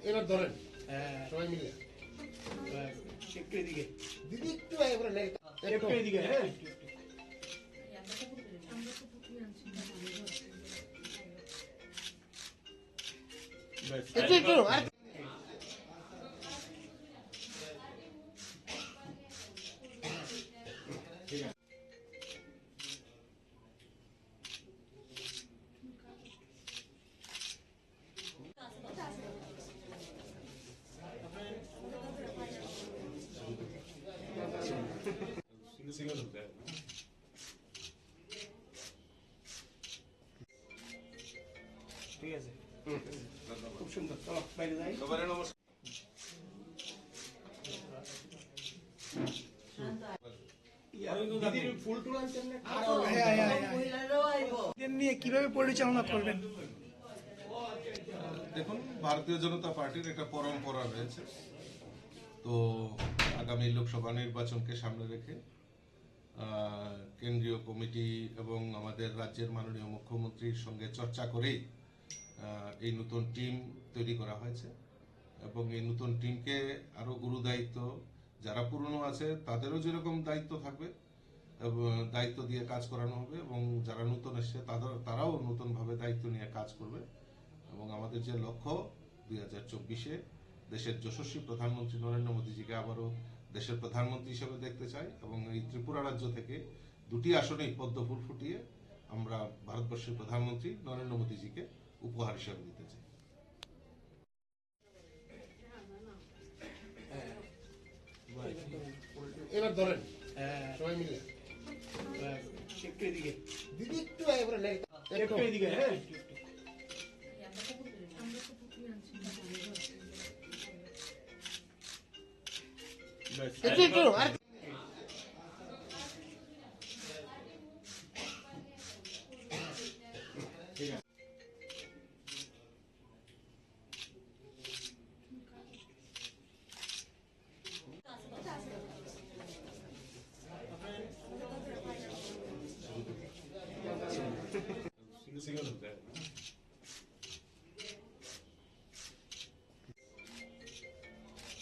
এবার ধরেন সবাই মিলে একটু এদিকে দিদি একটু এবারে নেই একটু এদিকে হ্যাঁ একটু একটু আর ঠিক আছে খুব সুন্দর চলো বাইরে যাই ফুল টুল আনছেন নিয়ে কিভাবে পরিচালনা করবেন? দেখুন, ভারতীয় জনতা পার্টির একটা পরম্পরা রয়েছে। তো আগামী লোকসভা নির্বাচনকে সামনে রেখে কেন্দ্রীয় কমিটি এবং আমাদের রাজ্যের মাননীয় মুখ্যমন্ত্রীর সঙ্গে চর্চা করেই এই নতুন টিম তৈরি করা হয়েছে এবং এই নতুন টিমকে আরো গুরু দায়িত্ব, যারা পুরনো আছে তাদেরও যেরকম দায়িত্ব থাকবে এবং দায়িত্ব দিয়ে কাজ করানো হবে এবং যারা নতুন এসছে তারাও নতুনভাবে দায়িত্ব নিয়ে কাজ করবে এবং আমাদের যে লক্ষ্য 2024-এ দেশের যশস্বী প্রধানমন্ত্রী নরেন্দ্র মোদীজিকে আবারও দেশের প্রধানমন্ত্রী হিসেবে দেখতে চাই এবং এই ত্রিপুরা রাজ্য থেকে 2টি আসনেই পদ্ম ফুল ফুটিয়ে আমরা ভারতবর্ষের প্রধানমন্ত্রী নরেন্দ্র মোদীজিকে উপহার হিসেবে দিতে চাই। এবার ধরেন সবাই মিলে একটু এদিকে দিদি একটু এবারে নেই একটু এদিকে হ্যাঁ একটু একটু আর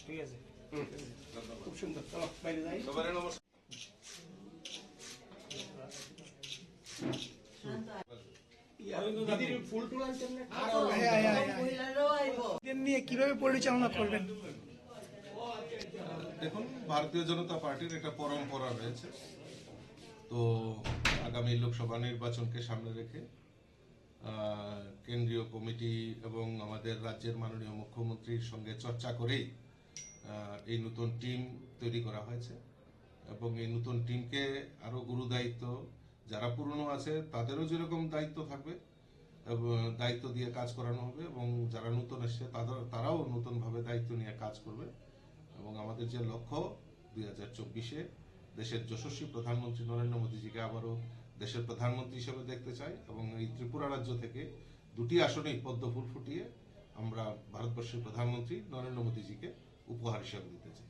ঠিক আছে খুব সুন্দর চলো বাইরে যাই ফুল টুল আনছেন নিয়ে কিভাবে পরিচালনা করবেন? দেখুন, ভারতীয় জনতা পার্টির একটা পরম্পরা রয়েছে। তো আগামী লোকসভা নির্বাচনকে সামনে রেখে কেন্দ্রীয় কমিটি এবং আমাদের রাজ্যের মাননীয় মুখ্যমন্ত্রীর সঙ্গে চর্চা করেই এই নতুন টিম তৈরি করা হয়েছে এবং এই নতুন টিমকে আরো গুরু দায়িত্ব, যারা পুরনো আছে তাদেরও যেরকম দায়িত্ব থাকবে এবং দায়িত্ব দিয়ে কাজ করানো হবে এবং যারা নতুন এসছে তারাও নতুনভাবে দায়িত্ব নিয়ে কাজ করবে এবং আমাদের যে লক্ষ্য 2024-এ দেশের যশস্বী প্রধানমন্ত্রী নরেন্দ্র মোদীজিকে আবারও দেশের প্রধানমন্ত্রী হিসেবে দেখতে চাই এবং এই ত্রিপুরা রাজ্য থেকে 2টি আসনেই পদ্ম ফুল ফুটিয়ে আমরা ভারতবর্ষের প্রধানমন্ত্রী নরেন্দ্র মোদীজিকে উপহার হিসেবে দিতে চাই।